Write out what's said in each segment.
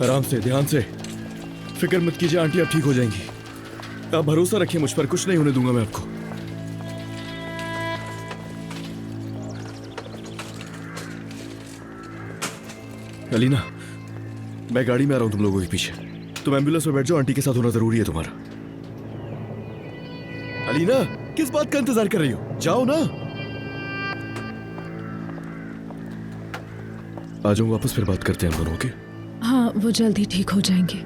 आराम से, ध्यान से। फिक्र मत कीजिए आंटी, अब ठीक हो जाएंगी। आप भरोसा रखिए मुझ पर, कुछ नहीं होने दूंगा मैं आपको। अलीना, मैं गाड़ी में आ रहा हूं तुम लोगों के पीछे। तुम एम्बुलेंस में बैठ जाओ, आंटी के साथ होना जरूरी है तुम्हारा। अलीना, किस बात का इंतजार कर रही हो? जाओ ना। आ जाऊं वापस, फिर बात करते हैं हम दोनों के। हाँ, वो जल्दी ठीक हो जाएंगे।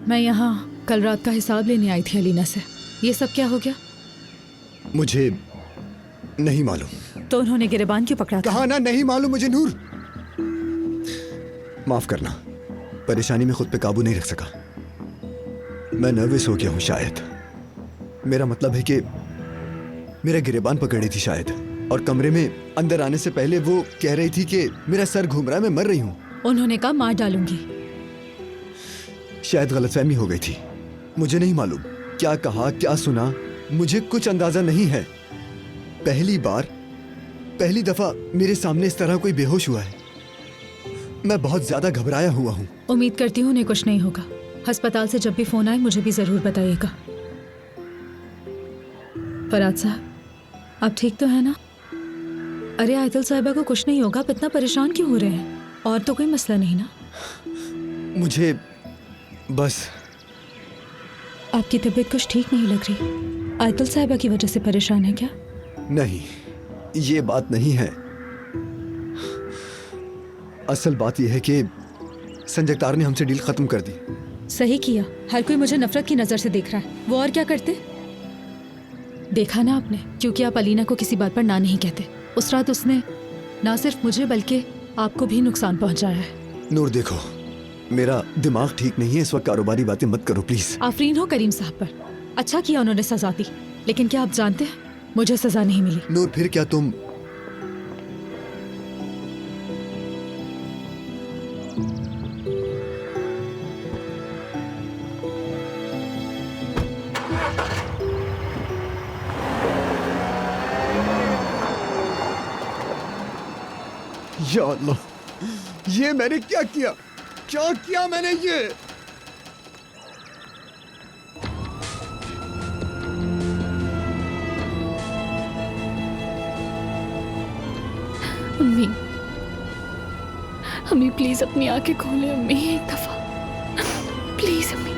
मैं यहाँ कल रात का हिसाब लेने आई थी अलीना से। ये सब क्या हो गया? मुझे नहीं मालूम। तो उन्होंने गिरबान क्यों पकड़ा था? कहा ना नहीं मालूम मुझे नूर। माफ करना, परेशानी में खुद पे काबू नहीं रख सका। मैं नर्वस हो गया हूं शायद। मेरा मतलब है कि मेरा गिरबान पकड़ी थी शायद, और कमरे में अंदर आने से पहले वो कह रही थी कि मेरा सर घूम रहा है, मैं मर रही हूं। उन्होंने कहा मार डालूंगी। शायद गलतफहमी हो गई थी, मुझे नहीं मालूम क्या कहा क्या सुना, मुझे कुछ अंदाजा नहीं है। पहली दफा मेरे सामने इस तरह कोई बेहोश हुआ है। मैं बहुत ज्यादा घबराया हुआ हूँ। उम्मीद करती हूँ उन्हें कुछ नहीं होगा। अस्पताल से जब भी फोन आए मुझे भी जरूर बताइएगा। फराज साहब, आप ठीक तो है ना? अरे आयतल साहिबा को कुछ नहीं होगा, आप इतना परेशान क्यों हो रहे हैं? और तो कोई मसला नहीं ना? मुझे बस आपकी तबीयत कुछ ठीक नहीं लग रही। आयतल साहिबा की वजह से परेशान है क्या? नहीं, ये बात नहीं है। असल बात यह है कि संजयकार ने हमसे डील खत्म कर दी। सही किया। हर कोई मुझे नफरत की नजर से देख रहा है। वो और क्या करते? देखा ना आपने, क्योंकि आप अलीना को किसी बात पर ना नहीं कहते, उस रात उसने ना सिर्फ मुझे बल्कि आपको भी नुकसान पहुंचाया है। नूर देखो, मेरा दिमाग ठीक नहीं है इस वक्त, कारोबारी बातें मत करो प्लीज। आफरीन हो करीम साहब पर। अच्छा किया उन्होंने सजा दी, लेकिन क्या आप जानते हैं मुझे सजा नहीं मिली। नूर फिर क्या तुम या अल्लाह, ये मैंने क्या किया मैंने ये? अम्मी, अम्मी प्लीज अपनी आंखें खोलें अम्मी, एक दफा प्लीज अम्मी।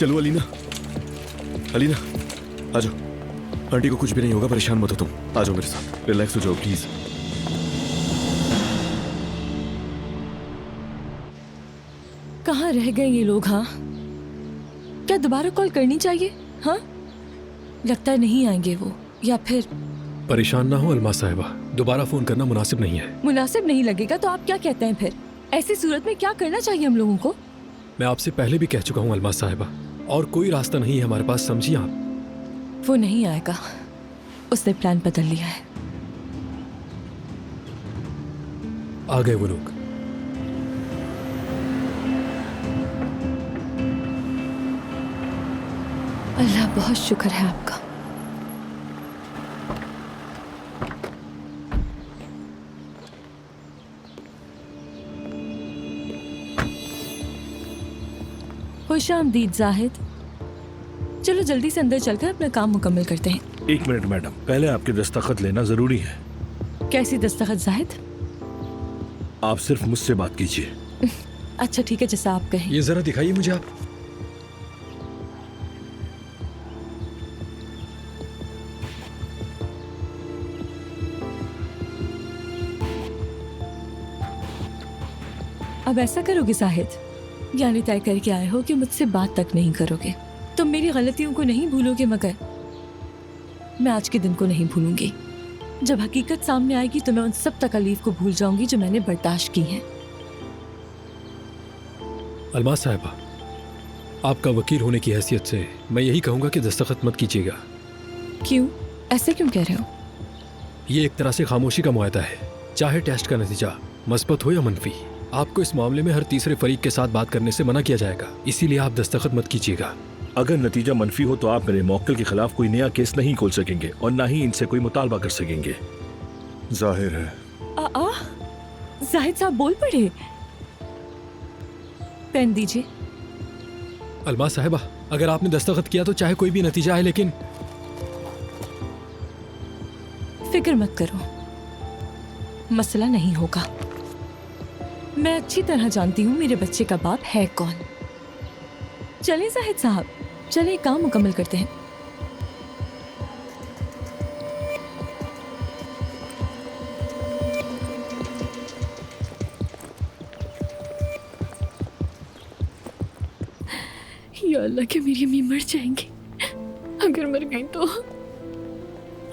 चलो अलीना, अलीना आ जाओ। आंटी को कुछ भी नहीं होगा, परेशान मत हो तुम। आ जाओ मेरे साथ, रिलैक्स हो जाओ प्लीज। कहाँ रह गए ये लोग? हाँ, क्या दोबारा कॉल करनी चाहिए? हाँ, लगता है नहीं आएंगे वो, या फिर परेशान ना हो अलमा साहिबा, दोबारा फोन करना मुनासिब नहीं है। मुनासिब नहीं लगेगा तो आप क्या कहते हैं फिर? ऐसी सूरत में क्या करना चाहिए हम लोगों को? मैं आपसे पहले भी कह चुका हूँ अलमा साहिबा, और कोई रास्ता नहीं है हमारे पास, समझिए आप। वो नहीं आएगा, उसने प्लान बदल लिया है। आ गए वो लोग। अल्लाह बहुत शुक्र है आपका। खुशामदीद जाहिद। चलो जल्दी से अंदर चलकर अपना काम मुकम्मल करते हैं। एक मिनट मैडम, पहले आपके दस्तखत लेना जरूरी है। कैसी दस्तखत जाहिद? आप सिर्फ मुझसे बात कीजिए। अच्छा ठीक है, जैसा आप कहें। ये जरा दिखाइए मुझे आप। अब ऐसा करोगे शाहिद? यानी तय करके आए हो कि मुझसे बात तक नहीं करोगे। तुम मेरी गलतियों को नहीं भूलोगे, मगर मैं आज के दिन को नहीं भूलूंगी। जब हकीकत सामने आएगी तो मैं उन सब तकलीफ को भूल जाऊंगी जो मैंने बर्दाश्त की हैं। अलमास साहिबा, आपका वकील होने की हैसियत से मैं यही कहूंगा कि दस्तखत मत कीजिएगा। क्यों? ऐसे क्यों कह रहे हो? ये एक तरह से खामोशी का मुआहदा है। चाहे टेस्ट का नतीजा मस्बत हो या मनफी, आपको इस मामले में हर तीसरे फरीक के साथ बात करने से मना किया जाएगा। इसीलिए आप दस्तखत मत कीजिएगा। अगर नतीजा मनफी हो तो आप मेरे मौक्किल के खिलाफ कोई नया केस नहीं खोल सकेंगे और ना ही इनसे कोई मुतालबा कर सकेंगे। जाहिर है। जाहिद साहब बोल पड़े। पेन दीजिए। अलमास साहिबा, अगर आपने दस्तखत किया तो चाहे कोई भी नतीजा है, लेकिन फिक्र मत करो, मसला नहीं होगा। मैं अच्छी तरह जानती हूँ मेरे बच्चे का बाप है कौन। चलें जाहिद साहब, चलें काम मुकम्मल करते हैं। या अल्लाह के मेरी अम्मी मर जाएंगी। अगर मर गई तो।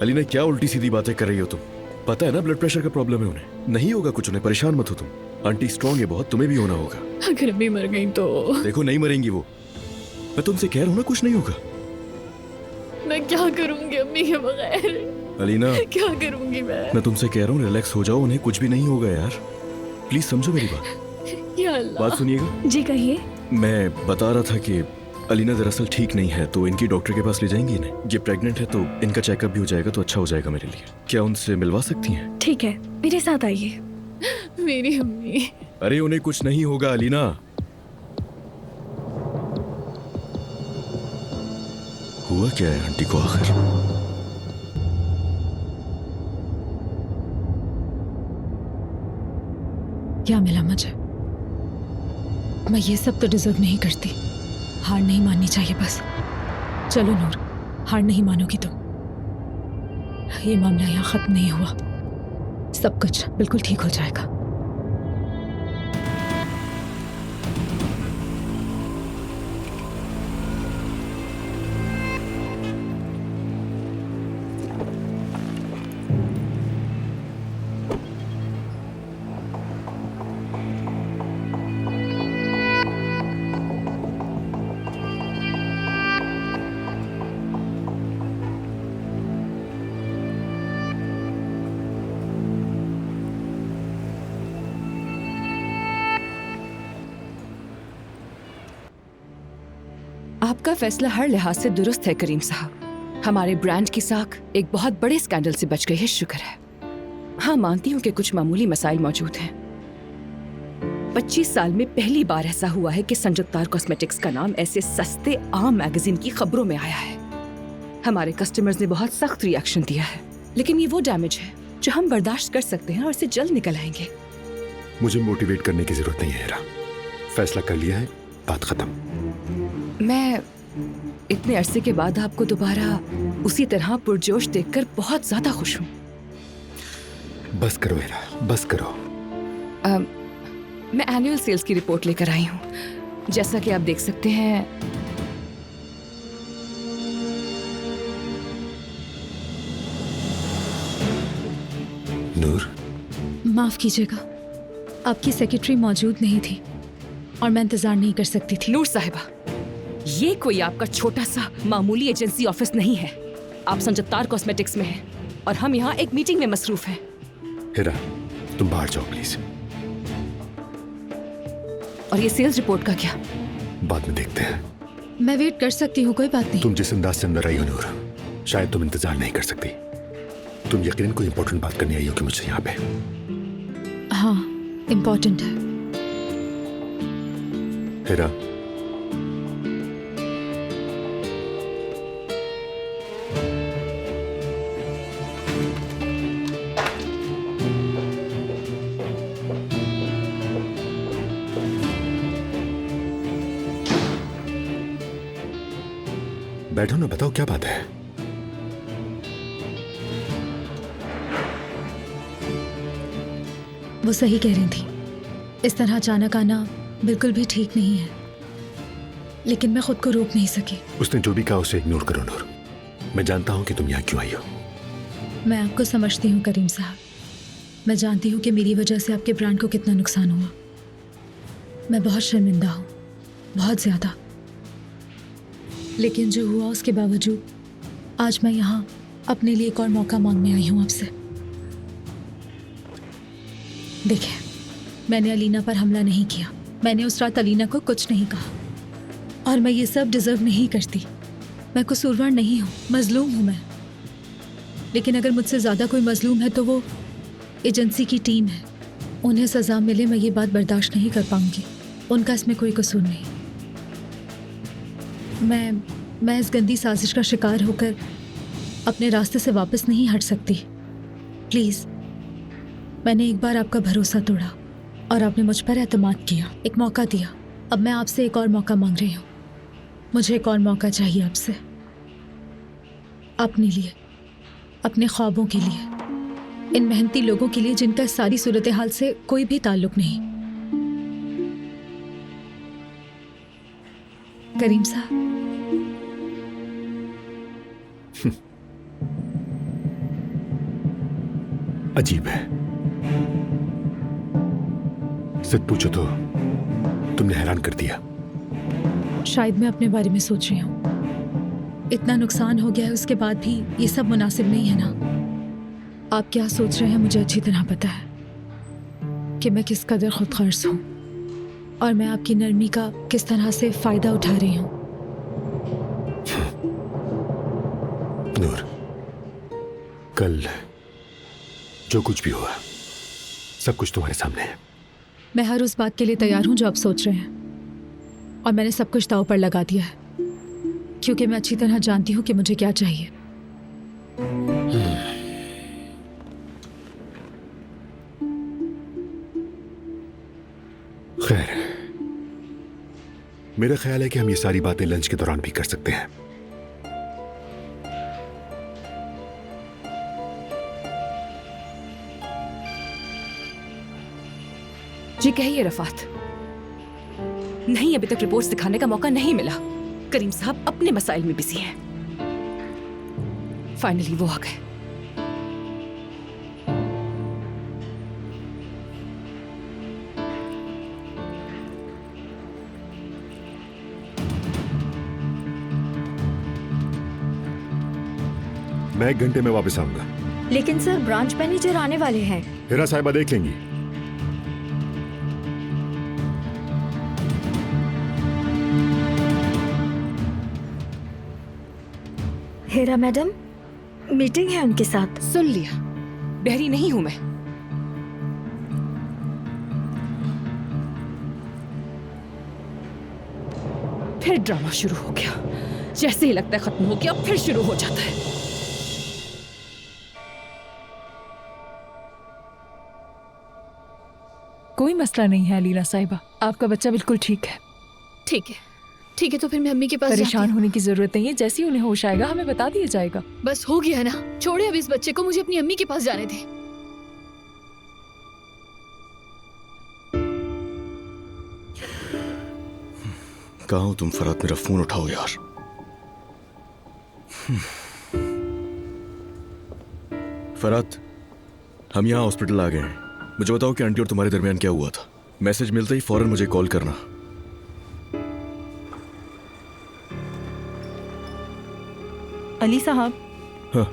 अलीना, क्या उल्टी सीधी बातें कर रही हो तुम? पता है ना ब्लड प्रेशर का प्रॉब्लम है उन्हें। नहीं होगा कुछ, उन्हें परेशान मत हो तुम। आंटी स्ट्रांग है बहुत, तुम्हें भी होना होगा। अगर अम्मी मर गई तो। देखो नहीं मरेंगी वो, मैं तुमसे कह रहा हूँ ना, कुछ नहीं होगा। मैं क्या करूंगी अम्मी के बगैर? अलीना, क्या करूंगी मैं तुमसे कह रहा हूँ रिलैक्स हो जाओ, उन्हें कुछ भी नहीं होगा यार। प्लीज समझो मेरी बात। या अल्लाह। बात सुनिएगा। जी कहिए। मैं बता रहा था कि अलीना दरअसल ठीक नहीं है, तो इनकी डॉक्टर के पास ले जाएंगी इन्हें। ये प्रेग्नेंट है तो इनका चेकअप भी हो जाएगा, तो अच्छा हो जाएगा मेरे लिए। क्या उनसे मिलवा सकती हैं? ठीक है, मेरे साथ आइए। मेरी अम्मी। अरे उन्हें कुछ नहीं होगा अलीना। हुआ क्या है आंटी को आखिर? क्या मिला मुझे? मैं ये सब तो डिजर्व नहीं करती। हार नहीं माननी चाहिए बस। चलो नूर, हार नहीं मानोगी तुम। ये मामला यहाँ खत्म नहीं हुआ, सब कुछ बिल्कुल ठीक हो जाएगा। आपका फैसला हर लिहाज से दुरुस्त है करीम साहब। हमारे ब्रांड की साख एक बहुत बड़े स्कैंडल से बच गई है, शुक्र है। हाँ, मानती हूँ कि कुछ मामूली मसाइल मौजूद हैं। 25 साल में पहली बार ऐसा हुआ है कि संजुक्तार कॉस्मेटिक्स का नाम ऐसे सस्ते आम मैगजीन की खबरों में आया है। हमारे कस्टमर्स ने बहुत सख्त रिएक्शन दिया है, लेकिन ये वो डैमेज है जो हम बर्दाश्त कर सकते हैं और इससे जल्द निकल आएंगे। मुझे मोटिवेट करने की जरूरत नहीं है हेरा, फैसला कर लिया है, बात खत्म। मैं इतने अरसे के बाद आपको दोबारा उसी तरह पुरजोश देखकर बहुत ज्यादा खुश हूँ। बस करो हेरा, बस करो। मैं एनुअल सेल्स की रिपोर्ट लेकर आई हूँ। जैसा कि आप देख सकते हैं, नूर, माफ कीजिएगा, आपकी सेक्रेटरी मौजूद नहीं थी और मैं इंतजार नहीं कर सकती थी। नूर साहिबा, ये कोई आपका छोटा सा मामूली एजेंसी ऑफिस नहीं है। आप संजुक्तार कॉस्मेटिक्स में हैं और हम यहाँ एक मीटिंग में मसरूफ हैं। हेरा, तुम बाहर जाओ प्लीज। और ये सेल्स रिपोर्ट का क्या? बाद में देखते हैं। मैं वेट कर सकती हूँ, कोई बात नहीं। तुम जिस अंदाज से अंदर आई हो नूर, शायद तुम इंतजार नहीं कर सकती। तुम यकीनन कोई इंपॉर्टेंट बात करने आई हो कि मुझसे यहाँ पे। हाँ, इम्पोर्टेंट है। हेरा, बैठो ना, बताओ क्या बात है। वो सही कह रही थी, इस तरह अचानक आना बिल्कुल भी ठीक नहीं है, लेकिन मैं खुद को रोक नहीं सकी। उसने जो भी कहा उसे इग्नोर करो नूर। मैं जानता हूं कि तुम यहाँ क्यों आई हो। मैं आपको समझती हूँ करीम साहब। मैं जानती हूँ कि मेरी वजह से आपके ब्रांड को कितना नुकसान हुआ। मैं बहुत शर्मिंदा हूँ, बहुत ज़्यादा। लेकिन जो हुआ उसके बावजूद आज मैं यहाँ अपने लिए एक और मौका मांगने आई हूँ आपसे। देखिए, मैंने अलीना पर हमला नहीं किया। मैंने उस रात अलीना को कुछ नहीं कहा और मैं ये सब डिजर्व नहीं करती। मैं कसूरवार नहीं हूँ, मजलूम हूँ मैं। लेकिन अगर मुझसे ज़्यादा कोई मजलूम है तो वो एजेंसी की टीम है। उन्हें सज़ा मिले, मैं ये बात बर्दाश्त नहीं कर पाऊंगी। उनका इसमें कोई कसूर नहीं। मैं इस गंदी साजिश का शिकार होकर अपने रास्ते से वापस नहीं हट सकती। प्लीज़, मैंने एक बार आपका भरोसा तोड़ा और आपने मुझ पर एतमाद किया, एक मौका दिया। अब मैं आपसे एक और मौका मांग रही हूँ। मुझे एक और मौका चाहिए आपसे, अपने लिए, अपने ख्वाबों के लिए, इन मेहनती लोगों के लिए जिनका इस सारी सूरत हाल से कोई भी ताल्लुक नहीं। करीम साहब, अजीब है। सच पूछो तो तुमने हैरान कर दिया। शायद मैं अपने बारे में सोच रही हूँ। इतना नुकसान हो गया है, उसके बाद भी ये सब मुनासिब नहीं है ना। आप क्या सोच रहे हैं मुझे अच्छी तरह पता है कि मैं किस कदर खुद गर्ज हूँ और मैं आपकी नरमी का किस तरह से फ़ायदा उठा रही हूँ। नूर, कल जो कुछ भी हुआ सब कुछ तुम्हारे सामने है। मैं हर उस बात के लिए तैयार हूँ जो आप सोच रहे हैं, और मैंने सब कुछ दांव पर लगा दिया है क्योंकि मैं अच्छी तरह जानती हूँ कि मुझे क्या चाहिए। खैर, मेरा ख्याल है कि हम ये सारी बातें लंच के दौरान भी कर सकते हैं। जी कहिए रफात। नहीं, अभी तक रिपोर्ट्स दिखाने का मौका नहीं मिला। करीम साहब अपने मसाइल में बिजी हैं। फाइनली वो आ गए। मैं 1 घंटे में वापस आऊंगा। लेकिन सर, ब्रांच मैनेजर आने वाले हैं। हेरा साहिबा देख लेंगी। हेरा मैडम, मीटिंग है उनके साथ। सुन लिया, बहरी नहीं हूं मैं। फिर ड्रामा शुरू हो गया। जैसे ही लगता है खत्म हो गया, फिर शुरू हो जाता है। कोई मसला नहीं है अलीना साहिबा, आपका बच्चा बिल्कुल ठीक है। ठीक है, ठीक है, तो फिर मैं अम्मी के पास परेशान होने की जरूरत नहीं है। जैसे ही उन्हें होश आएगा हमें बता दिया जाएगा। बस हो गया ना, छोड़े अब इस बच्चे को, मुझे अपनी अम्मी के पास जाने दे। कहाँ हो तुम फरात? मेरा फोन उठाओ यार। फरात, हम यहाँ हॉस्पिटल आ गए हैं। मुझे बताओ कि आंटी और तुम्हारे दरमियान क्या हुआ था। मैसेज मिलते ही फौरन मुझे कॉल करना। अली साहब, हाँ।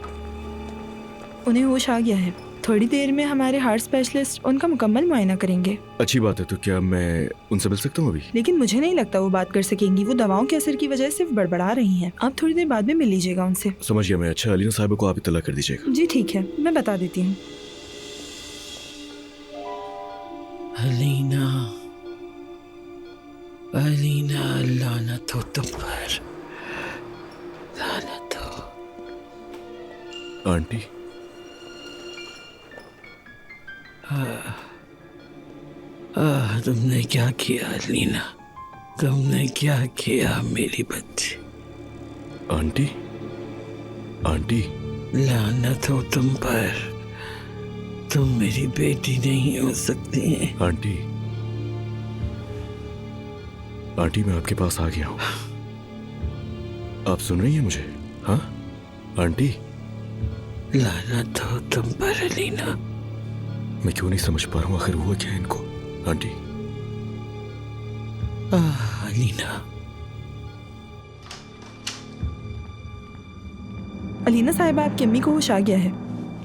उन्हें होश आ गया है। थोड़ी देर में हमारे हार्ट स्पेशलिस्ट उनका मुकम्मल मुआयना करेंगे। अच्छी बात है। तो क्या मैं उनसे मिल सकता हूँ अभी? लेकिन मुझे नहीं लगता वो बात कर सकेंगी। वो दवाओं के असर की वजह से बड़बड़ा रही हैं। आप थोड़ी देर बाद में मिल लीजिएगा उनसे। समझ गया मैं। अच्छा, अलीना साहिबा को आप इत्तला कर दीजिएगा। जी ठीक है, मैं बता देती हूँ। अलीना, अलीना, लानत हो तुम पर, लानत हो। आंटी, तुमने क्या किया अलीना? तुमने क्या किया मेरी बच्ची? आंटी, आंटी, लानत हो तुम पर। तुम मेरी बेटी नहीं हो सकती हैं। आंटी, आंटी मैं आपके पास आ गया हूँ। आप सुन रही हैं मुझे? हाँ आंटी। लानत हो तुम पर अलीना। मैं क्यों नहीं समझ पा रहा हूँ आखिर हुआ क्या है इनको? आंटी। अलीना। अलीना साहिबा, आपकी अम्मी को होश आ गया है।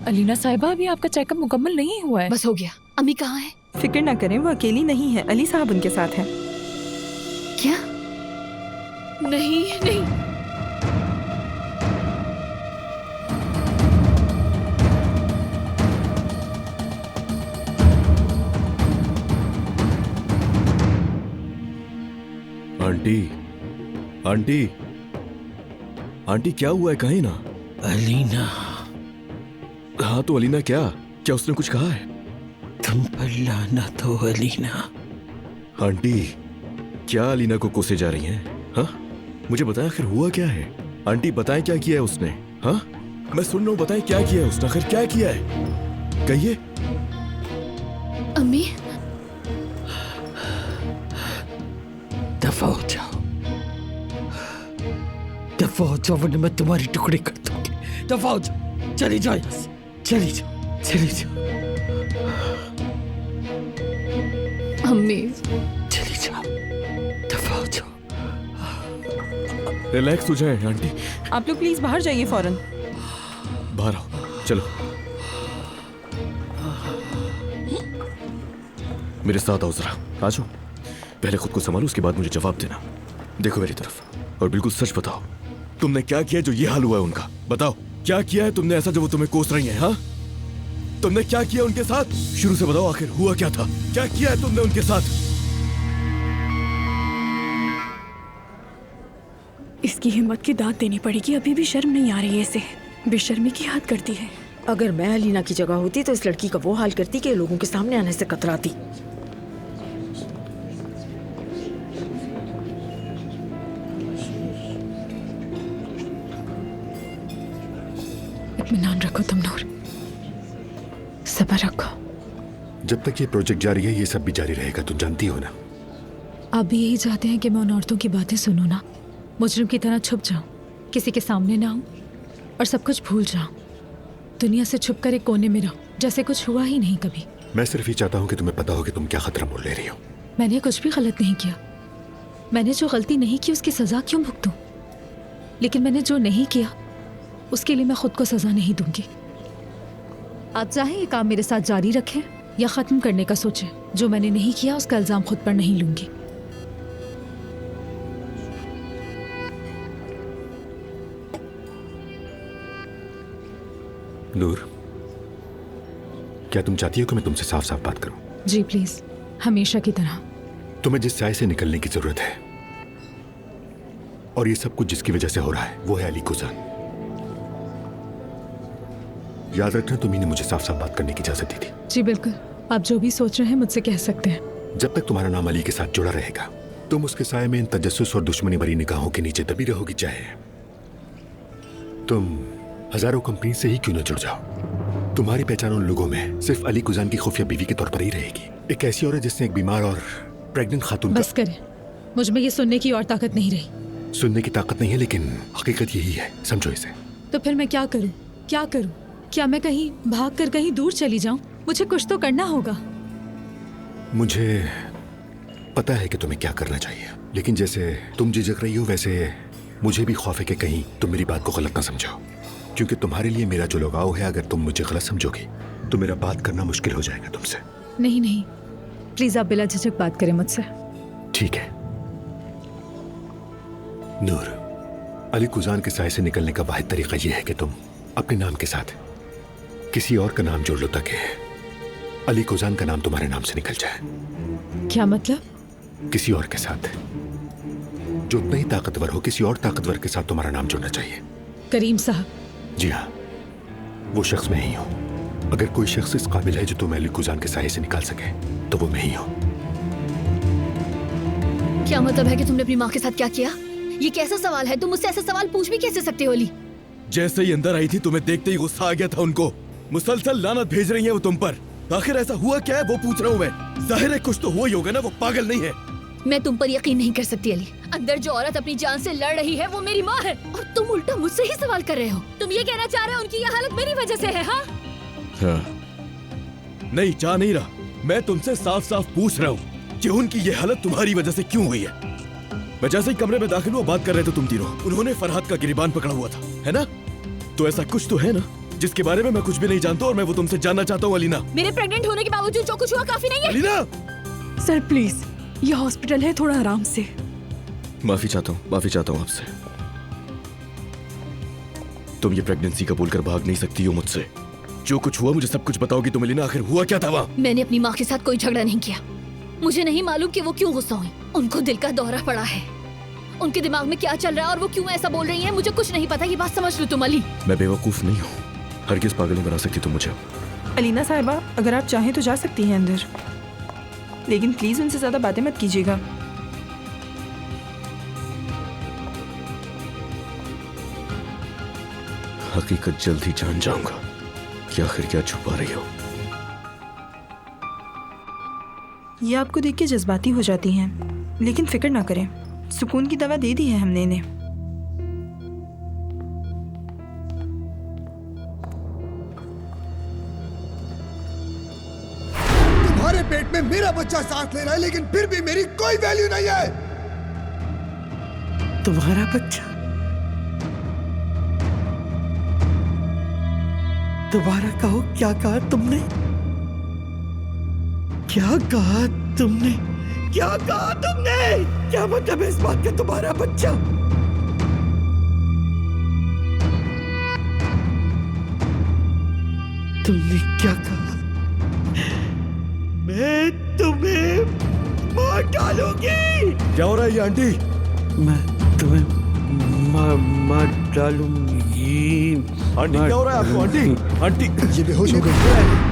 अलीना साहिबा, अभी आपका चेकअप मुकम्मल नहीं हुआ है। बस हो गया। अम्मी कहाँ है? फिक्र ना करें, वो अकेली नहीं है, अली साहब उनके साथ हैं। क्या? नहीं नहीं। आंटी आंटी आंटी क्या हुआ है? कहीं ना। अलीना। हाँ तो अलीना क्या क्या उसने कुछ कहा है? तुम पर लानत हो अलीना। आंटी क्या अलीना को कोसे जा रही हैं? हाँ मुझे बताएं आखिर हुआ क्या है? आंटी बताएं क्या किया है उसने? हाँ मैं सुन रहा हूँ, बताएं क्या किया है उसने? आखिर क्या किया है कहिए। अम्मी दफा हो जाओ, दफा हो जाओ वरना मैं तुम्हारे टुकड़े कर दूंगी। दफा हो जाओ, चली जाओ यहाँ से, चली जाओ, चली जाओ। अम्मी चली जाओ, दफा हो जाओ। रिलैक्स हो जाए आंटी। आप लोग प्लीज बाहर जाइए फौरन। बाहर आओ, चलो मेरे साथ आओ जरा। आ जाओ, पहले खुद को संभालो, उसके बाद मुझे जवाब देना। देखो मेरी तरफ और बिल्कुल सच बताओ, तुमने क्या किया जो ये हाल हुआ है उनका? बताओ क्या किया है तुमने ऐसा जो वो तुम्हें कोस रही हैं? हाँ तुमने क्या किया उनके साथ? शुरू से बताओ आखिर हुआ क्या था? क्या किया है तुमने उनके साथ? इसकी हिम्मत की दाद देनी पड़ेगी, अभी भी शर्म नहीं आ रही है इसे, बेशर्मी की हद करती है। अगर मैं अलीना की जगह होती तो इस लड़की का वो हाल करती कि लोगों के सामने आने से कतराती। इत्मीनान रखो तुम नूर, सब्र रखो। जब तक ये प्रोजेक्ट जारी है ये सब भी जारी रहेगा, तुम जानती हो ना। आप भी यही चाहते हैं कि मैं उन औरतों की बातें सुनूं ना, मुजरिम की तरह छुप जाऊं, किसी के सामने ना आऊं और सब कुछ भूल जाऊं, दुनिया से छुपकर एक कोने में रहूं जैसे कुछ हुआ ही नहीं कभी। मैं सिर्फ ये चाहता हूँ कि तुम्हें पता हो कि तुम क्या खतरा मोल ले रही हो। मैंने कुछ भी गलत नहीं किया। मैंने जो गलती नहीं की उसकी सजा क्यों भुगतूं? लेकिन मैंने जो नहीं किया उसके लिए मैं खुद को सजा नहीं दूंगी। आप चाहे ये काम मेरे साथ जारी रखें या खत्म करने का सोचें, जो मैंने नहीं किया उसका इल्जाम खुद पर नहीं लूंगी। नूर, क्या तुम चाहती हो कि मैं तुमसे साफ साफ बात करूं? जी प्लीज, हमेशा की तरह। तुम्हें जिस साय से निकलने की जरूरत है और ये सब कुछ जिसकी वजह से हो रहा है वो है अली कुजान। याद रखना तुम्ही ने मुझे साफ साफ बात करने की इजाजत दी थी। जी बिल्कुल, आप जो भी सोच रहे हैं मुझसे कह सकते हैं। जब तक तुम्हारा नाम अली के साथ जुड़ा रहेगा तुम उसके साय में इन तजस्सुस और दुश्मनी भरी निगाहों के नीचे दबी रहोगी, चाहे तुम हजारों कंपनी से ही क्यों न जुड़ जाओ। तुम्हारी पहचान उन लोगों में सिर्फ अली कुजान की खुफिया बीवी के तौर पर ही रहेगी, एक ऐसी औरत जिसने एक बीमार और प्रेग्नेंट खातून। बस करें, मुझ में ये सुनने की और ताकत नहीं रही। सुनने की ताकत नहीं है लेकिन हकीकत यही है, समझो इसे। तो फिर मैं क्या करूं? क्या करूं? क्या मैं कहीं भाग कर कहीं दूर चली जाऊं? मुझे कुछ तो करना होगा। मुझे पता है कि तुम्हें क्या करना चाहिए, लेकिन जैसे तुम झिझक रही हो वैसे मुझे भी खौफ है कि कहीं तुम मेरी बात को गलत ना समझो, क्योंकि तुम्हारे लिए मेरा जो लगाव है अगर तुम मुझे गलत समझोगी तो मेरा बात करना मुश्किल हो जाएगा तुमसे। नहीं नहीं, प्लीज आप बिला झिझक बात करें मुझसे। ठीक है नूर, अली कुजान के साय से निकलने का वाहिद तरीका यह है कि तुम अपने नाम के साथ किसी और का नाम जोड़ लो ताकि अली कुजान का नाम तुम्हारे नाम से निकल जाए। क्या मतलब? किसी और के साथ जो उतना ही ताकतवर हो, किसी और ताकतवर के साथ तुम्हारा नाम जुड़ना चाहिए। करीम साहब? जी हाँ, वो शख्स मैं ही हूँ। अगर कोई शख्स इस काबिल है जो तुम्हें अली कुजान के साये से निकाल सके तो वो मैं ही हूँ। क्या मतलब है कि तुमने अपनी माँ के साथ क्या किया? ये कैसा सवाल है? तुम मुझसे ऐसा सवाल पूछ भी कैसे सकते हो अली? जैसे ही अंदर आई थी तुम्हें देखते ही गुस्सा आ गया था उनको। मुसलसल लानत भेज रही है वो तुम पर। आखिर ऐसा हुआ क्या है वो पूछ रहा हूँ मैं। जाहिर है कुछ तो हुआ ही होगा ना, वो पागल नहीं है। मैं तुम पर यकीन नहीं कर सकती अली। अंदर जो औरत अपनी जान से लड़ रही है वो मेरी माँ है, और तुम उल्टा मुझसे ही सवाल कर रहे हो। तुम ये कहना चाह रहे हो उनकी ये हालत मेरी वजह से है? हाँ नहीं, चाह नहीं रहा। मैं तुमसे साफ साफ पूछ रहा हूँ कि उनकी ये हालत तुम्हारी वजह से क्यों हुई है। मैं जैसे ही कमरे में दाखिल हुआ बात कर रहे थे तुम तीनों, उन्होंने फरहाद का गिरबान पकड़ा हुआ था, है ना? तो ऐसा कुछ तो है ना जिसके बारे में मैं कुछ भी नहीं जानता, और मैं वो तुमसे जानना चाहता हूँ अलीना। मेरे प्रेग्नेंट होने के बावजूद जो कुछ हुआ काफी नहीं है? अलीना! सर प्लीज, ये हॉस्पिटल है, थोड़ा आराम से। माफी चाहता हूँ आपसे। तुम ये प्रेगनेंसी कबूल कर भाग नहीं सकती हो मुझसे। जो कुछ हुआ मुझे सब कुछ बताओगी तुम अलीना। आखिर हुआ क्या था वहाँ? मैंने अपनी माँ के साथ कोई झगड़ा नहीं किया। मुझे नहीं मालूम कि वो क्यों गुस्सा हुई। उनको दिल का दौरा पड़ा है। उनके दिमाग में क्या चल रहा है और वो क्यों ऐसा बोल रही है, मुझे कुछ नहीं पता। ये बात समझ लो तुम अली। मैं बेवकूफ नहीं हूँ, हरगिज़ पागल नहीं बना सकती तुम मुझे। अलीना साहिबा, अगर आप चाहें तो जा सकती हैं अंदर, लेकिन प्लीज उनसे ज्यादा बातें मत कीजिएगा। हकीकत जल्द ही जान जाऊंगा कि आखिर क्या छुपा रही हो। ये आपको देख के जज्बाती हो जाती हैं, लेकिन फिक्र ना करें, सुकून की दवा दे दी है हमने इन्हें। तुम्हारे पेट में मेरा बच्चा सांस ले रहा है, लेकिन फिर भी मेरी कोई वैल्यू नहीं है। तुम्हारा बच्चा? दोबारा कहो, क्या कहा तुमने? क्या कहा तुमने? क्या कहा तुमने? क्या मतलब है इस बात का, तुम्हारा बच्चा? तुमने क्या कहा? मैं तुम्हें मार डालूंगी। क्या हो रहा है ये आंटी? मैं तुम्हें मार डालूंगी। आंटी क्या हो रहा है आपको? आंटी, आंटी ये बेहोश हो गई।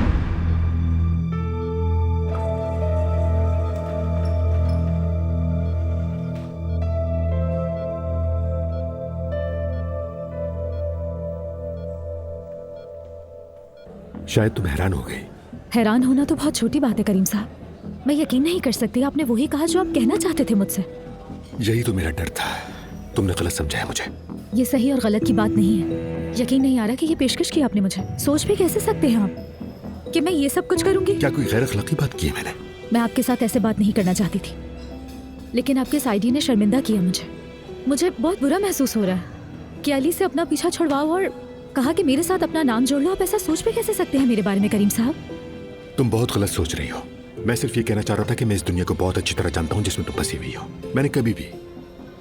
शायद तुम हैरान हो गई। हैरान होना तो बहुत छोटी बात है करीम साहब। मैं यकीन नहीं कर सकती आपने वही कहा जो आप कहना चाहते थे मुझसे। यही तो मेरा डर था, तुमने गलत समझा है मुझे। ये सही और गलत की बात नहीं है। यकीन नहीं आ रहा कि ये पेशकश की आपने मुझे। सोच भी कैसे सकते हैं आप कि मैं ये सब कुछ करूंगी? क्या कोई गैर अखलाकी बात की है मैंने? मैं आपके साथ ऐसे बात नहीं करना चाहती थी, लेकिन आपके साइडी ने शर्मिंदा किया मुझे। मुझे बहुत बुरा महसूस हो रहा है कि अली से अपना पीछा छुड़वाओ और कहा कि मेरे साथ अपना नाम जोड़ लो। आप ऐसा सोच भी कैसे सकते हैं मेरे बारे में करीम साहब? तुम बहुत गलत सोच रही हो। मैं सिर्फ ये कहना चाह रहा था कि मैं इस दुनिया को बहुत अच्छी तरह जानता हूँ जिसमें तुम फंसी हुई हो। मैंने कभी भी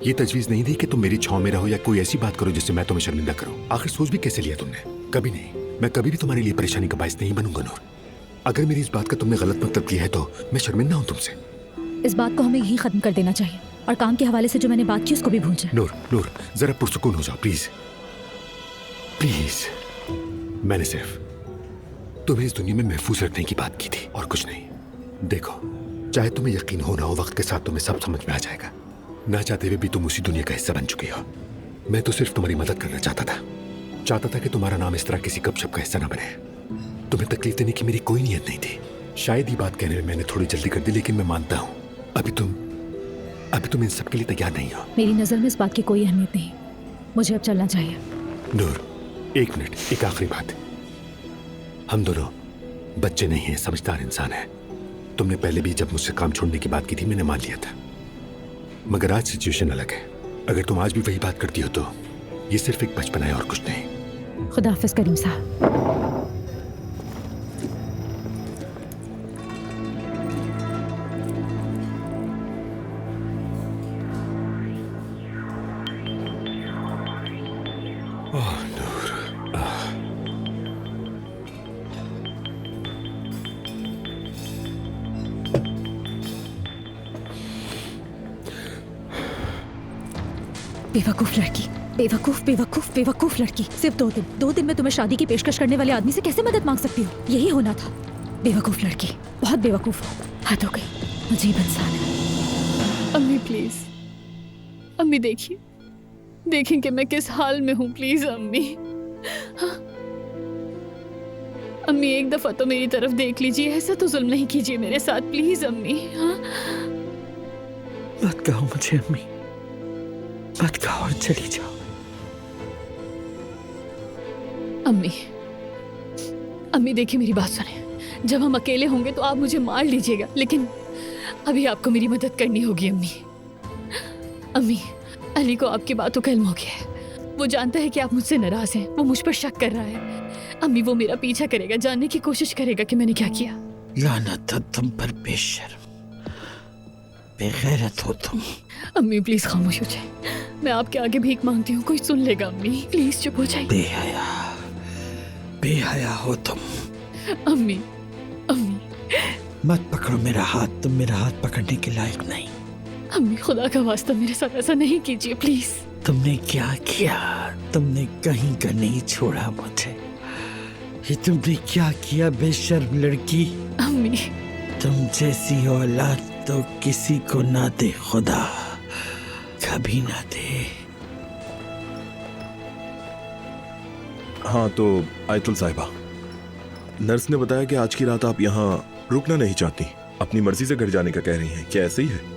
ये तजवीज नहीं दी कि तुम मेरी छांव में रहो या कोई ऐसी बात करो जिससे मैं तुम्हें शर्मिंदा करूं। आखिर सोच भी कैसे लिया तुमने? कभी नहीं। मैं कभी भी तुम्हारे लिए परेशानी का बायस नहीं बनूंगा नूर। अगर मेरी इस बात का तुमने गलत मतलब लिया है तो मैं शर्मिंदा हूं तुमसे। इस बात को हमें यहीं खत्म कर देना चाहिए और काम के हवाले से जो मैंने बात की उसको भी भूल जाए। नूर, नूर जरा पुरसुकून हो जाओ प्लीज, प्लीज। मैंने सिर्फ तुम्हें इस दुनिया में महफूज रखने की बात की थी और कुछ नहीं। देखो, चाहे तुम्हें यकीन हो ना हो, वक्त के साथ तुम्हें सब समझ में आ जाएगा। ना चाहते हुए भी तुम उसी दुनिया का हिस्सा बन चुकी हो। मैं तो सिर्फ तुम्हारी मदद करना चाहता था कि तुम्हारा नाम इस तरह किसी गपशप का हिस्सा ना बने। तुम्हें तकलीफ देने की मेरी कोई नीयत नहीं थी। शायद ये बात कहने में मैंने थोड़ी जल्दी कर दी, लेकिन मैं मानता हूँ अभी तुम इन सब के लिए तैयार नहीं हो। मेरी नजर में इस बात की कोई अहमियत नहीं। मुझे अब चलना चाहिए। नूर, एक मिनट, एक आखिरी बात। हम दोनों बच्चे नहीं हैं, समझदार इंसान हैं। तुमने पहले भी जब मुझसे काम छोड़ने की बात की थी मैंने मान लिया था, मगर आज सिचुएशन अलग है। अगर तुम आज भी वही बात करती हो तो ये सिर्फ एक बचपना है और कुछ नहीं। खुदा हाफिज करीम साहब। बेवकूफ लड़की, बेवकूफ बेवकूफ बेवकूफ लड़की। सिर्फ 2 दिन में तुम्हें शादी की पेशकश करने वाले आदमी से कैसे मदद मांग सकती हो? यही होना था। बेवकूफ लड़की, बहुत बेवकूफ। हद हो गई, अजीब इंसान है। अम्मी प्लीज, अम्मी देखिए, देखें कि मैं किस हाल में हूँ। प्लीज अम्मी, हाँ? अम्मी एक दफा तो मेरी तरफ देख लीजिए, ऐसा तो जुल्म नहीं कीजिए मेरे साथ प्लीज अम्मी। हाँ कहो मुझे अम्मी, मत कहो और चली जाओ। अम्मी, अम्मी देखिए मेरी बात सुने। जब हम अकेले होंगे तो आप मुझे मार लीजिएगा, लेकिन अभी आपको मेरी मदद करनी होगी अम्मी। अम्मी, अली को आपकी बातों का इल्म हो गया है। वो जानता है कि आप मुझसे नाराज हैं। वो मुझ पर शक कर रहा है। अम्मी, वो मेरा पीछा करेगा, जानने की कोशिश करेगा कि मैंने क्या किया। लानत है तुम पर, बेशर्म, बेगैरत हो तुम। अम्मी प्लीज खामोश हो जाए। मैं आपके आगे भीख मांगती हूँ, कोई सुन लेगा। अम्मी प्लीज चुप हो जाइए। बेहया, बेहया हो तुम। अम्मी, अम्मी मत पकड़ो मेरा हाथ, तुम मेरा हाथ पकड़ने के लायक नहीं। अम्मी खुदा का वास्ता मेरे साथ ऐसा नहीं कीजिए प्लीज। तुमने क्या किया? तुमने कहीं का नहीं छोड़ा मुझे। ये तुमने क्या किया बेशर्म लड़की? अम्मी, तुम जैसी औलाद तो किसी को ना दे खुदा, कभी ना दे। हाँ तो आयतुल साहिबा, नर्स ने बताया कि आज की रात आप यहाँ रुकना नहीं चाहती, अपनी मर्जी से घर जाने का कह रही हैं। क्या ऐसे ही है?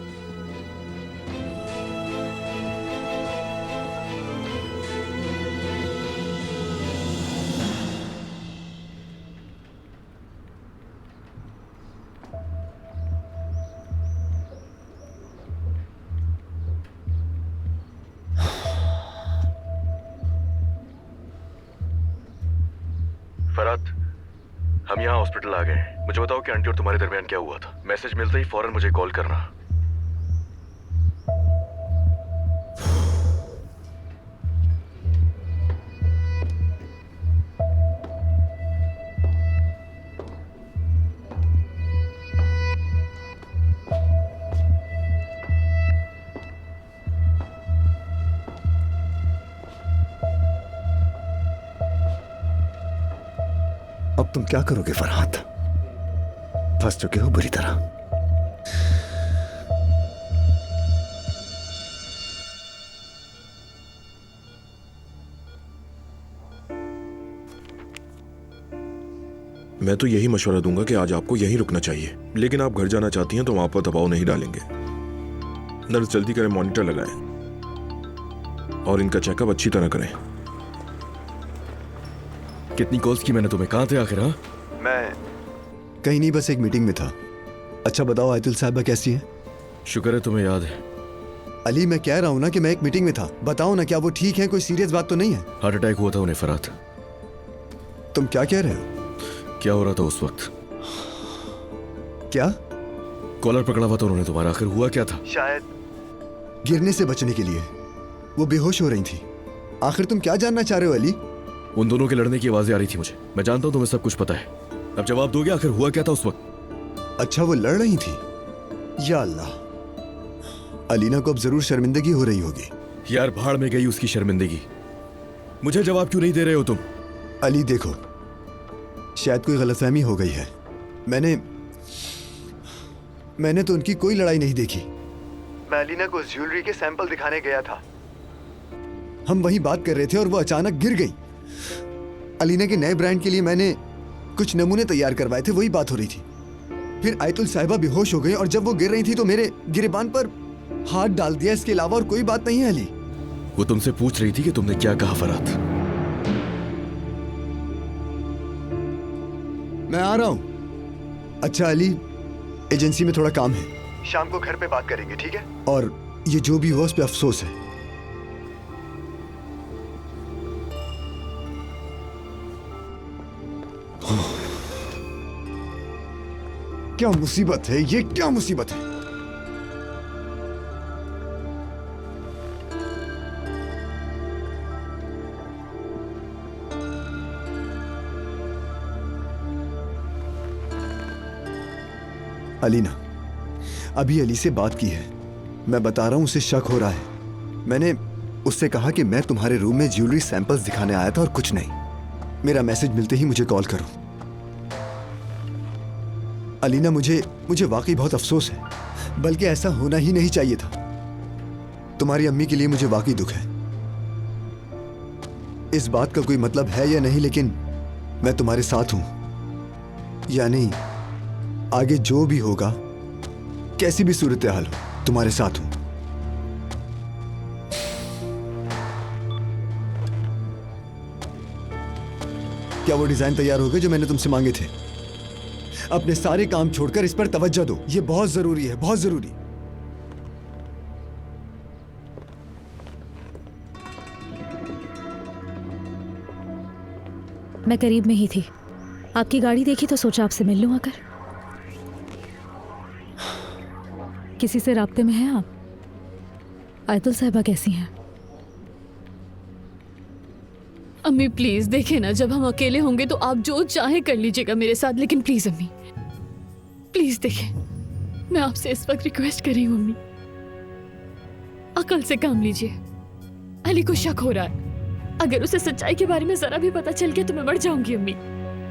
फरात, हम यहाँ हॉस्पिटल आ गए हैं। मुझे बताओ कि आंटी और तुम्हारे दरमियान क्या हुआ था। मैसेज मिलते ही फौरन मुझे कॉल करना। अब तुम क्या करोगे फरहाद? फंस चुके हो बुरी तरह। मैं तो यही मशवरा दूंगा कि आज आपको यहीं रुकना चाहिए, लेकिन आप घर जाना चाहती हैं तो वहां पर दबाव नहीं डालेंगे। नर्स जल्दी करें, मॉनिटर लगाएं और इनका चेकअप अच्छी तरह करें। कितनी कॉल्स की मैंने तुम्हें? कहां थे आखिर? हाँ, मैं कहीं नहीं, बस एक मीटिंग में था। अच्छा बताओ आयतुल साहिबा कैसी है? शुक्र है तुम्हें याद है। अली, मैं कह रहा हूं ना कि मैं एक मीटिंग में था। बताओ ना, क्या वो ठीक है? कोई सीरियस बात तो नहीं है? हार्ट अटैक हुआ था उन्हें फरात। तुम क्या कह रहे हो? क्या हो रहा था उस वक्त? क्या? कॉलर पकड़ा हुआ था उन्होंने तुम्हारा। आखिर हुआ क्या था? शायद गिरने से बचने के लिए वो बेहोश हो रही थी। आखिर तुम क्या जानना चाह रहे हो अली? उन दोनों के लड़ने की आवाजें आ रही थी मुझे। मैं जानता हूं तुम्हें सब कुछ पता है। अब जवाब दोगे, आखिर हुआ क्या था उस वक्त? अच्छा, वो लड़ रही थी। या अल्लाह, अलीना को अब जरूर शर्मिंदगी हो रही होगी। यार भाड़ में गई उसकी शर्मिंदगी। मुझे जवाब क्यों नहीं दे रहे हो तुम? अली देखो, शायद कोई गलतफहमी हो गई है। मैंने तो उनकी कोई लड़ाई नहीं देखी। मैं अलीना को ज्वेलरी के सैंपल दिखाने गया था। हम वहीं बात कर रहे थे और वो अचानक गिर गई। अलीना के नए ब्रांड के लिए मैंने कुछ नमूने तैयार करवाए थे, वही बात हो रही थी। फिर आयतुल साहिबा बेहोश हो गई और जब वो गिर रही थी तो मेरे गिरेबान पर हाथ डाल दिया। इसके अलावा और कोई बात नहीं है अली। वो तुमसे पूछ रही थी कि तुमने क्या कहा फरात। मैं आ रहा हूं। अच्छा अली, एजेंसी में थोड़ा काम है, शाम को घर पे बात करेंगे, ठीक है? और ये जो भी हुआ उस पे अफसोस है। क्या मुसीबत है ये, क्या मुसीबत है? अलीना, अभी अली से बात की है। मैं बता रहा हूं, उसे शक हो रहा है। मैंने उससे कहा कि मैं तुम्हारे रूम में ज्वेलरी सैंपल्स दिखाने आया था और कुछ नहीं। मेरा मैसेज मिलते ही मुझे कॉल करो। अलीना, मुझे वाकई बहुत अफसोस है, बल्कि ऐसा होना ही नहीं चाहिए था। तुम्हारी अम्मी के लिए मुझे वाकई दुख है। इस बात का कोई मतलब है या नहीं, लेकिन मैं तुम्हारे साथ हूं। यानी आगे जो भी होगा, कैसी भी सूरत हाल हो, तुम्हारे साथ हूं। क्या वो डिजाइन तैयार हो गए जो मैंने तुमसे मांगे थे? अपने सारे काम छोड़कर इस पर तवज्जो दो, ये बहुत जरूरी है, बहुत जरूरी। मैं करीब में ही थी, आपकी गाड़ी देखी तो सोचा आपसे मिल लूं आकर। किसी से राब्ते में हैं आप? आयतुल साहिबा कैसी हैं? अम्मी प्लीज देखे ना, जब हम अकेले होंगे तो आप जो चाहे कर लीजिएगा मेरे साथ, लेकिन प्लीज अम्मी प्लीज देखे, मैं आपसे इस वक्त रिक्वेस्ट कर रही हूँ अम्मी, अकल से काम लीजिए। अली को शक हो रहा है, अगर उसे सच्चाई के बारे में जरा भी पता चल गया तो मैं मर जाऊंगी अम्मी,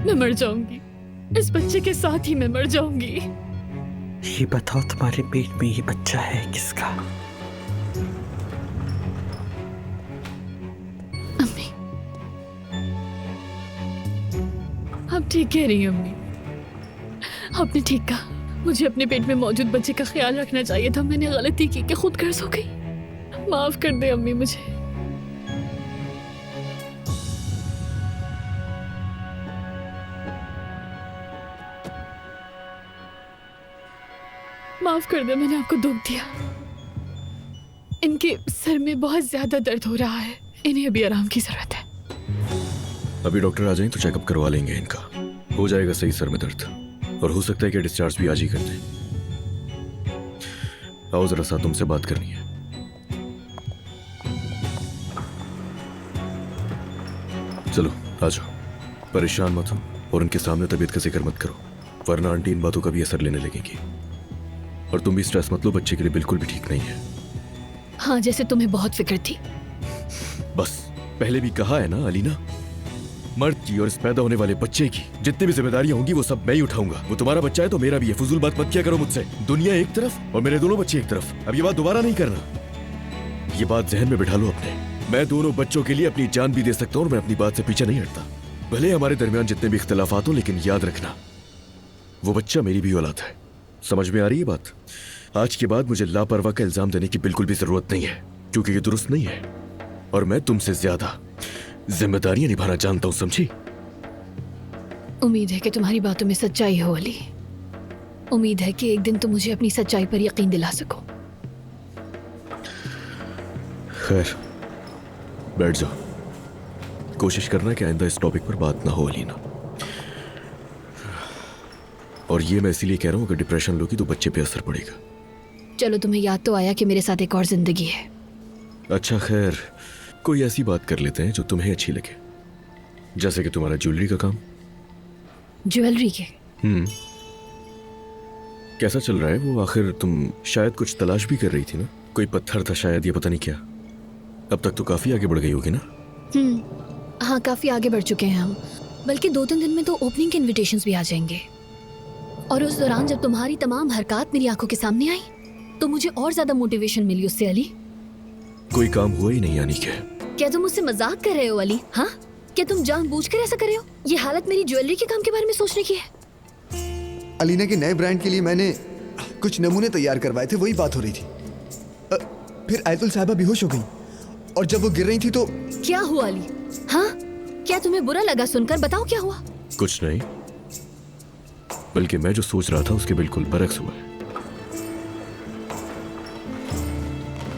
मैं मर जाऊंगी, इस बच्चे के साथ ही मैं मर जाऊंगी। ये बताओ तुम्हारे पेट में ये बच्चा है किसका? अम्मी आप ठीक कह रही हैं अम्मी, आपने ठीक कहा, मुझे अपने पेट में मौजूद बच्चे का ख्याल रखना चाहिए था। मैंने गलती की कि खुद गर्ज हो गई, माफ कर दे अम्मी मुझे। माफ कर दे, मैंने आपको दुख दिया। इनके सर में बहुत ज्यादा दर्द हो रहा है, इन्हें अभी आराम की जरूरत है। अभी डॉक्टर आ जाएं तो चेकअप करवा लेंगे इनका, हो जाएगा सही सर में दर्द, और हो सकता है कि डिस्चार्ज भी आज ही कर दें। आओ जरा सा, तुमसे बात करनी है। चलो आ जाओ, परेशान मत हो और उनके सामने तबीयत का जिक्र मत करो, वरना आंटी इन बातों का भी असर लेने लगेगी। और तुम भी स्ट्रेस मत लो, बच्चे के लिए बिल्कुल भी ठीक नहीं है। हाँ, जैसे तुम्हें बहुत फिक्र थी। बस पहले भी कहा है ना अलीना, मर्द की और इस पैदा होने वाले बच्चे की जितनी भी जिम्मेदारियां होंगी वो सब मैं ही उठाऊंगा। वो तुम्हारा बच्चा है तो मेरा भी है, फजूल बात मत किया करो मुझसे। दुनिया एक तरफ और मेरे दोनों बच्चे एक तरफ। अब ये बात दोबारा नहीं करना, ये बात जहन में बिठा लो अपने। मैं दोनों बच्चों के लिए अपनी जान भी दे सकता हूँ और मैं अपनी बात से पीछे नहीं हटता, भले हमारे दरमियान जितने भी इख्तिलाफात हो, लेकिन याद रखना वो बच्चा मेरी भी औलाद है। समझ में आ रही है बात? आज के बाद मुझे लापरवाह का इल्जाम देने की बिल्कुल भी जरूरत नहीं है, क्योंकि ये दुरुस्त नहीं है और मैं तुमसे ज्यादा जिम्मेदारियां निभाना जानता हूं, समझी? उम्मीद है कि तुम्हारी बातों में सच्चाई हो अली, उम्मीद है कि एक दिन तुम मुझे अपनी सच्चाई पर यकीन दिला सको। खैर बैठ जाओ, कोशिश करना कि आइंदा इस टॉपिक पर बात ना हो अलीना। और ये मैं इसीलिए कह रहा हूं कि डिप्रेशन लोगी तो बच्चे पे असर पड़ेगा। चलो, तुम्हें याद तो आया कि मेरे साथ एक और जिंदगी है। अच्छा खैर, कोई ऐसी बात कर लेते हैं जो तुम्हें अच्छी लगे, जैसे कि तुम्हारा ज्वेलरी का काम। ज्वेलरी के? कैसा चल रहा है वो? आखिर तुम शायद कुछ तलाश भी कर रही थी ना, कोई पत्थर था शायद, ये पता नहीं क्या। अब तक तो काफी आगे बढ़ गई होगी ना? हाँ, काफी आगे बढ़ चुके हैं हम, बल्कि 2-3 दिन में तो ओपनिंग के इनविटेशंस भी आ जाएंगे। और उस दौरान जब तुम्हारी तमाम हरकत मेरी आंखों के सामने आई तो मुझे और ज्यादा मोटिवेशन मिली उससे। अली, कोई काम हुआ ही नहीं यानी कि? क्या तुम मुझसे मजाक कर रहे हो अली? हाँ, क्या तुम जानबूझकर ऐसा कर रहे हो? ये हालत मेरी ज्वेलरी के काम के बारे में सोचने की है। अलीना के नए ब्रांड के लिए मैंने कुछ नमूने तैयार करवाए थे, वही बात हो रही थी। फिर आयतुल साहिबा बेहोश हो गई और जब वो गिर रही थी तो। क्या हुआ अली? हाँ, क्या तुम्हें बुरा लगा सुनकर? बताओ क्या हुआ। कुछ नहीं, बल्कि मैं जो सोच रहा था उसके बिल्कुल बरक्स हुआ है।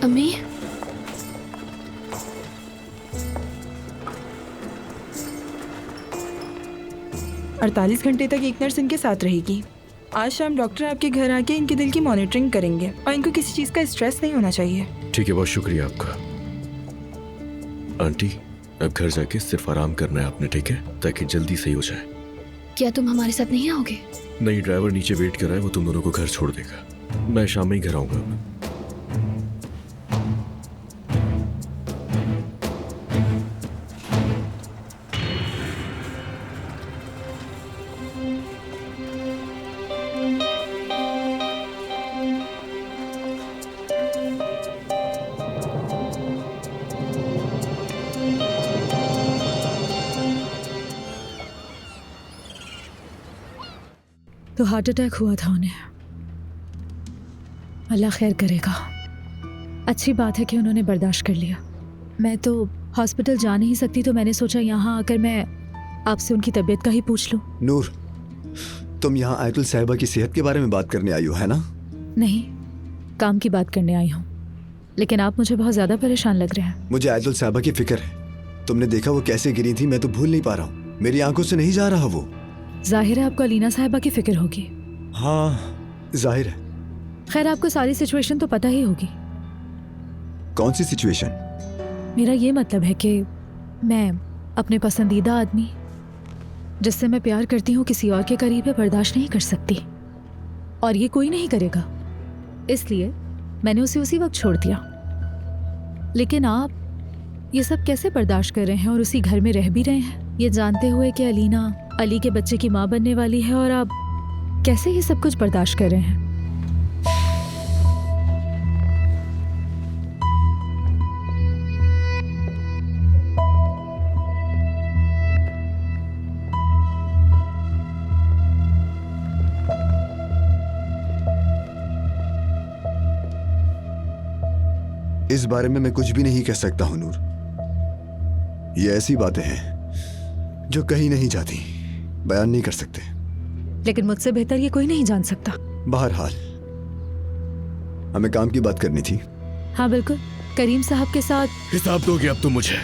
अम्मी, अड़तालीस घंटे तक एक नर्स इनके साथ रहेगी। आज शाम डॉक्टर आपके घर आके इनके दिल की मॉनिटरिंग करेंगे और इनको किसी चीज का स्ट्रेस नहीं होना चाहिए। ठीक है, बहुत शुक्रिया आपका। आंटी, अब घर जाके सिर्फ आराम करना है आपने, ठीक है? ताकि जल्दी सही हो जाए। क्या तुम हमारे साथ नहीं आओगे? नहीं, ड्राइवर नीचे वेट कर रहा है, वो तुम दोनों को घर छोड़ देगा। मैं शाम में ही घर आऊंगा। तो हार्ट अटैक हुआ था उन्हें, अल्लाह खैर करेगा। अच्छी बात है कि उन्होंने बर्दाश्त कर लिया। मैं तो हॉस्पिटल जा नहीं सकती, तो मैंने सोचा यहाँ आकर मैं आपसे उनकी तबीयत का ही पूछ लूं। नूर, तुम यहाँ आयतुल साहिबा की सेहत के बारे में बात करने आई हो, है ना? नहीं, काम की बात करने आई हूँ, लेकिन आप मुझे बहुत ज्यादा परेशान लग रहे हैं। मुझे आयतुल साहिबा की फिक्र है। तुमने देखा वो कैसे गिरी थी, मैं तो भूल नहीं पा रहा हूँ। मेरी आंखों से नहीं जा रहा वो। जाहिर है आपको अलीना साहिबा की फिक्र होगी। हाँ, जाहिर है। खैर, आपको सारी सिचुएशन तो पता ही होगी। कौन सी सिचुएशन? मेरा ये मतलब है कि मैं अपने पसंदीदा आदमी जिससे मैं प्यार करती हूँ किसी और के करीब है बर्दाश्त नहीं कर सकती, और ये कोई नहीं करेगा, इसलिए मैंने उसे उसी वक्त छोड़ दिया। लेकिन आप ये सब कैसे बर्दाश्त कर रहे हैं और उसी घर में रह भी रहे हैं, ये जानते हुए कि अलीना अली के बच्चे की माँ बनने वाली है, और आप कैसे ये सब कुछ बर्दाश्त कर रहे हैं? इस बारे में मैं कुछ भी नहीं कह सकता हूं नूर। ये ऐसी बातें हैं जो कहीं नहीं जाती, बयान नहीं कर सकते। लेकिन मुझसे बेहतर ये कोई नहीं जान सकता। बहरहाल, हमें काम की बात करनी थी। हाँ बिल्कुल, करीम साहब के साथ हिसाब दोगे अब तुम मुझे?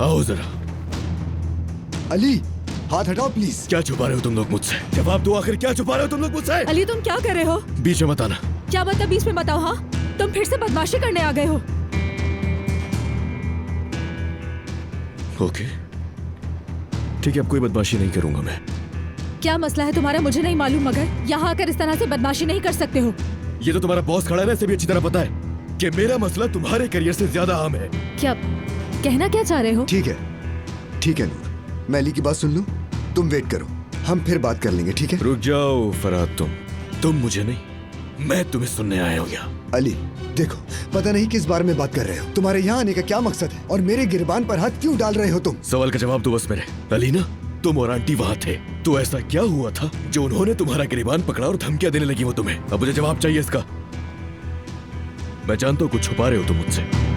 आओ जरा। अली, हाथ हटाओ प्लीज। क्या छुपा रहे हो तुम लोग मुझसे? जवाब दो, आखिर क्या छुपा रहे हो तुम लोग मुझसे? अली, तुम क्या कर रहे हो? बीच में मत आना। क्या मतलब बीच में बताओ? हाँ, तुम फिर से बदमाशी करने आ गए हो। ओके, ठीक है, अब कोई बदमाशी नहीं करूंगा मैं। क्या मसला है तुम्हारा मुझे नहीं मालूम, मगर यहाँ आकर इस तरह से बदमाशी नहीं कर सकते हो। ये तो तुम्हारा बॉस खड़ा है ना, इसे भी अच्छी तरह पता है कि मेरा मसला तुम्हारे करियर से ज्यादा अहम है। क्या कहना क्या चाह रहे हो? ठीक है, ठीक है नूर, मैं अली की बात सुन लूं, तुम वेट करो, हम फिर बात कर लेंगे, ठीक है? रुक जाओ फरहाद, तुम मुझे नहीं, मैं तुम्हें सुनने आया हूँ यहाँ। अली देखो, पता नहीं किस बारे में बात कर रहे हो, तुम्हारे यहाँ आने का क्या मकसद है, और मेरे गिरबान पर हाथ क्यों डाल रहे हो तुम? सवाल का जवाब दो बस मेरे। अलीना, तुम और आंटी वहाँ थे, तो ऐसा क्या हुआ था जो उन्होंने तुम्हारा गिरबान पकड़ा और धमकियां देने लगी वो तुम्हें? अब मुझे जवाब चाहिए इसका। मैं जानता हूँ कुछ छुपा रहे हो तुम मुझसे।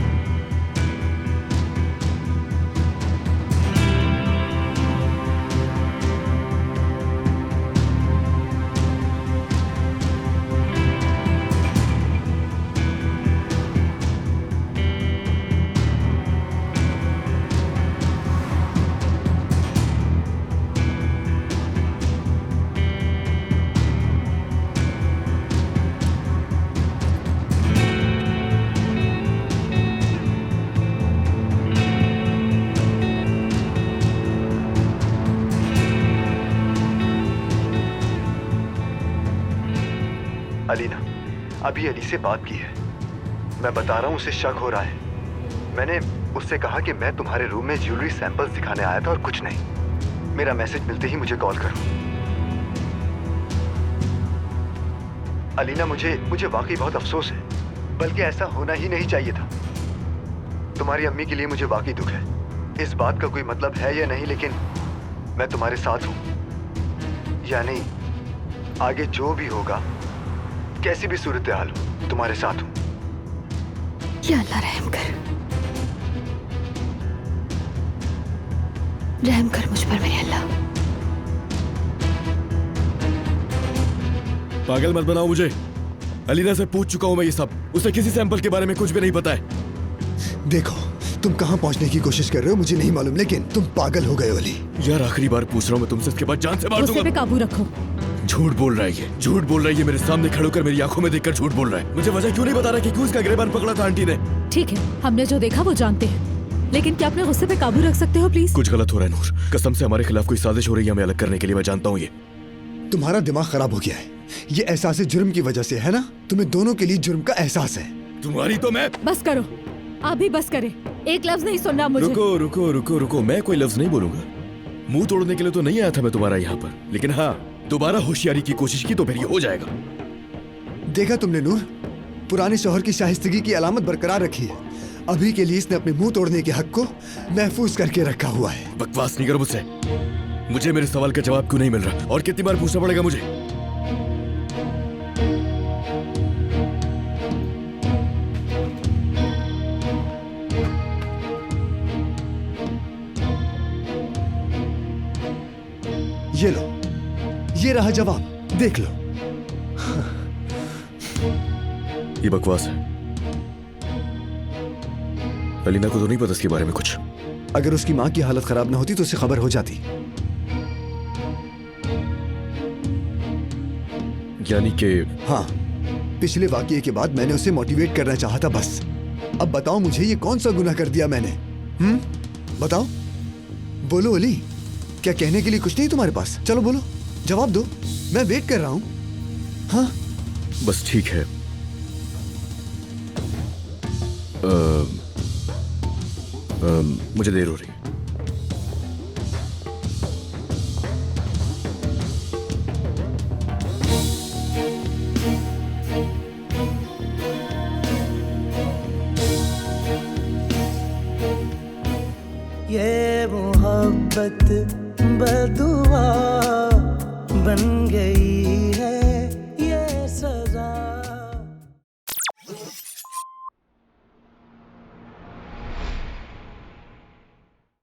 अलीना, अभी अली से बात की है, मैं बता रहा हूँ उसे शक हो रहा है। मैंने उससे कहा कि मैं तुम्हारे रूम में ज्वेलरी सैंपल्स दिखाने आया था और कुछ नहीं। मेरा मैसेज मिलते ही मुझे कॉल करो। अलीना, मुझे वाकई बहुत अफसोस है, बल्कि ऐसा होना ही नहीं चाहिए था। तुम्हारी अम्मी के लिए मुझे वाकई दुख है। इस बात का कोई मतलब है या नहीं, लेकिन मैं तुम्हारे साथ हूँ, यानी आगे जो भी होगा, कैसी भी सूरत हाल हो, तुम्हारे साथ हूँ। या अल्लाह रहम कर, रहम कर मुझ पर मेरे अल्लाह। पागल मत बनाओ मुझे। अलीना से पूछ चुका हूँ मैं ये सब, उसे किसी सैंपल के बारे में कुछ भी नहीं पता है। देखो, तुम कहाँ पहुँचने की कोशिश कर रहे हो मुझे नहीं मालूम, लेकिन तुम पागल हो गए हो अली। यार आखिरी बार पूछ रहा हूँ मैं तुमसे, इसके बाद जान से मार दूंगा। पे काबू रखो। झूठ बोल रहा है ये, झूठ बोल रहा है ये, मेरे सामने खड़े होकर मेरी आंखों में देखकर झूठ बोल रहा है। मुझे वजह क्यों नहीं बता रहा कि क्यों इसका गिरबान पकड़ा था आंटी ने? ठीक है, हमने जो देखा वो जानते हैं, लेकिन क्या अपने गुस्से पे काबू रख सकते हो प्लीज? कुछ गलत हो रहा है नूर, कसम से हमारे खिलाफ कोई साजिश हो रही है हमें अलग करने के लिए। मैं जानता हूँ ये तुम्हारा दिमाग खराब हो गया है। ये एहसास जुर्म की वजह से है ना? तुम्हें दोनों के लिए जुर्म का एहसास है। तुम्हारी तो मैं। बस करो, आप भी बस करें, एक लफ्ज नहीं सुनना मुझे। रुको रुको रुको रुको, मैं कोई लफ्ज नहीं बोलूंगा। मुंह तोड़ने के लिए तो नहीं आया था मैं तुम्हारा यहाँ पर, लेकिन हाँ, दोबारा होशियारी की कोशिश की तो फिर ये हो जाएगा। देखा तुमने नूर, पुराने शौहर की शाइस्तगी की अलामत बरकरार रखी है। अभी के लिए इसने अपने मुंह तोड़ने के हक को महफूज करके रखा हुआ है। बकवास नहीं करो मुझसे। मुझे मेरे सवाल का जवाब क्यों नहीं मिल रहा, और कितनी बार पूछना पड़ेगा मुझे? ये लो, ये रहा जवाब, देख लो। ये बकवास है। अलीना को तो नहीं पता इसके बारे में कुछ। अगर उसकी माँ की हालत खराब ना होती तो उसे खबर हो जाती। यानी कि हाँ, पिछले वाकये के बाद मैंने उसे मोटिवेट करना चाहा था बस। अब बताओ मुझे, ये कौन सा गुनाह कर दिया मैंने? बताओ, बोलो अली, क्या कहने के लिए कुछ नहीं तुम्हारे पास? चलो बोलो, जवाब दो, मैं वेट कर रहा हूँ। हाँ बस ठीक है। मुझे देर हो रही है। ये मोहब्बत बदुआ बन गई है।